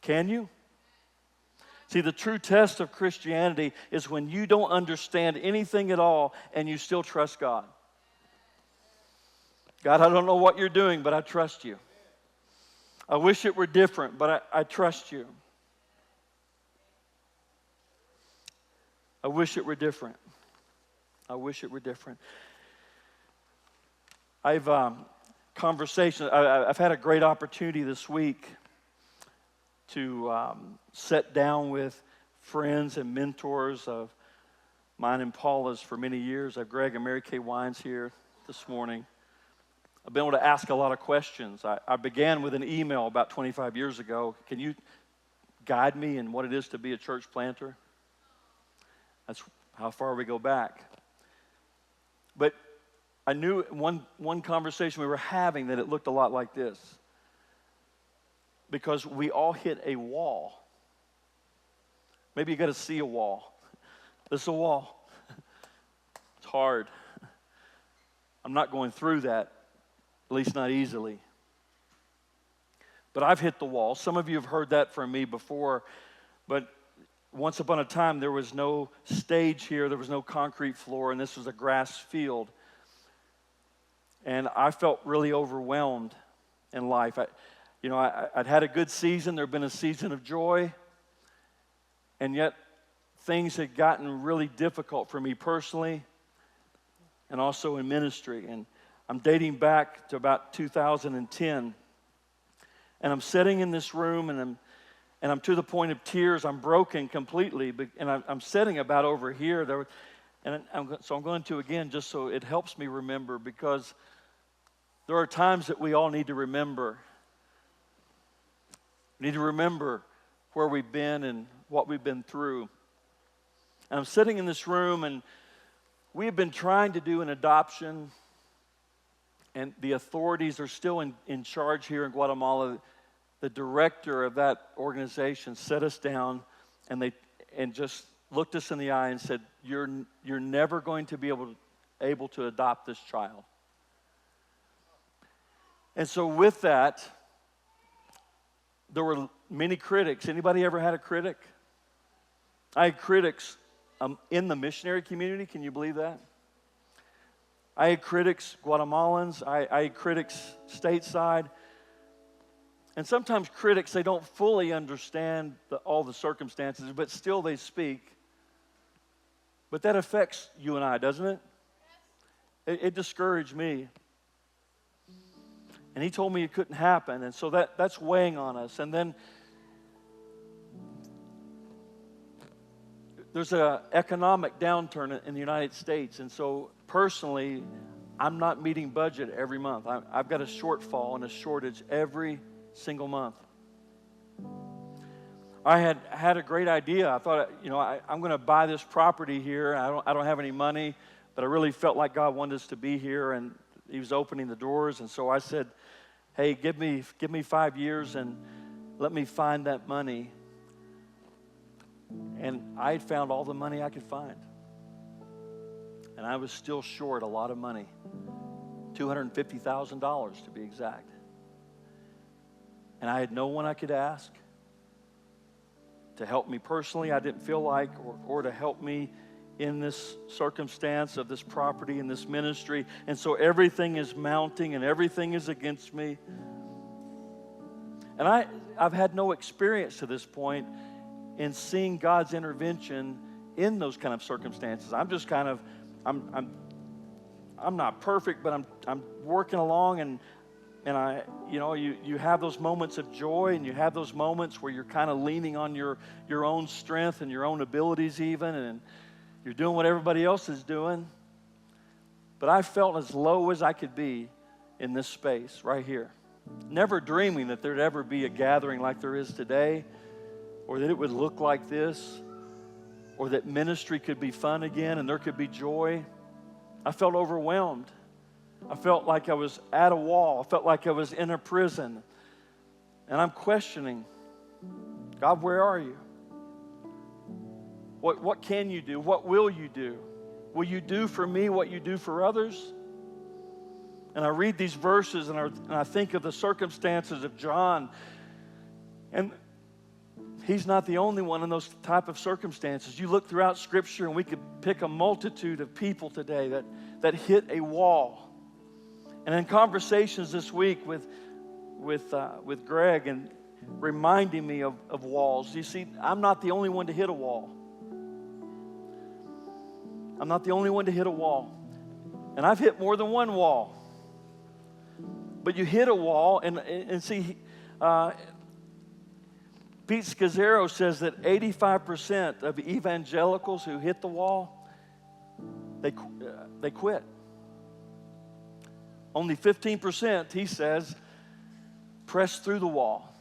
Can you? See, the true test of Christianity is when you don't understand anything at all and you still trust God. God, I don't know what you're doing, but I trust you. I wish it were different, but I trust you. I wish it were different. I wish it were different. I've had a great opportunity this week to sit down with friends and mentors of mine and Paula's for many years. I have Greg and Mary Kay Wines here this morning. I've been able to ask a lot of questions. I began with an email about 25 years ago. Can you guide me in what it is to be a church planter? That's how far we go back. But I knew one conversation we were having that it looked a lot like this. Because we all hit a wall. Maybe you got to see a wall. This is a wall. It's hard. I'm not going through that, at least not easily. But I've hit the wall. Some of you have heard that from me before, but once upon a time there was no stage here, there was no concrete floor, and this was a grass field. And I felt really overwhelmed in life. I'd had a good season. There had been a season of joy. And yet, things had gotten really difficult for me personally and also in ministry. And I'm dating back to about 2010. And I'm sitting in this room, and I'm to the point of tears. I'm broken completely. And I'm sitting about over here. So I'm going to again, just so it helps me remember, because there are times that we all need to remember. We need to remember where we've been and what we've been through. And I'm sitting in this room, and we have been trying to do an adoption, and the authorities are still in charge here in Guatemala. The director of that organization set us down, and just looked us in the eye and said, "You're never going to be able to adopt this child." And so with that, there were many critics. Anybody ever had a critic? I had critics in the missionary community. Can you believe that? I had critics, Guatemalans. I had critics stateside. And sometimes critics, they don't fully understand all the circumstances, but still they speak. But that affects you and I, doesn't it? It discouraged me. And he told me it couldn't happen, and so that's weighing on us. And then there's an economic downturn in the United States, and so personally, I'm not meeting budget every month. I've got a shortfall and a shortage every single month. I had a great idea. I thought, I'm going to buy this property here. I don't have any money, but I really felt like God wanted us to be here, and He was opening the doors. And so I said, "Hey, give me 5 years and let me find that money." And I had found all the money I could find. And I was still short a lot of money, $250,000 to be exact. And I had no one I could ask to help me personally, I didn't feel like, or to help me in this circumstance of this property and this ministry. And so everything is mounting and everything is against me. And I've had no experience to this point in seeing God's intervention in those kind of circumstances. I'm just kind of, I'm not perfect, but I'm working along, and you have those moments of joy, and you have those moments where you're kind of leaning on your own strength and your own abilities even, and you're doing what everybody else is doing. But I felt as low as I could be in this space right here, never dreaming that there'd ever be a gathering like there is today, or that it would look like this, or that ministry could be fun again and there could be joy. I felt overwhelmed. I felt like I was at a wall. I felt like I was in a prison. And I'm questioning, God, where are you? What can you do? What will you do? Will you do for me what you do for others? And I read these verses and I think of the circumstances of John. And He's not the only one in those type of circumstances. You look throughout Scripture, and we could pick a multitude of people today that hit a wall. And in conversations this week with Greg, and reminding me of walls. You see, I'm not the only one to hit a wall. I'm not the only one to hit a wall. And I've hit more than one wall. But you hit a wall, and see, Pete Scazzaro says that 85% of evangelicals who hit the wall, they quit. Only 15%, he says, press through the wall.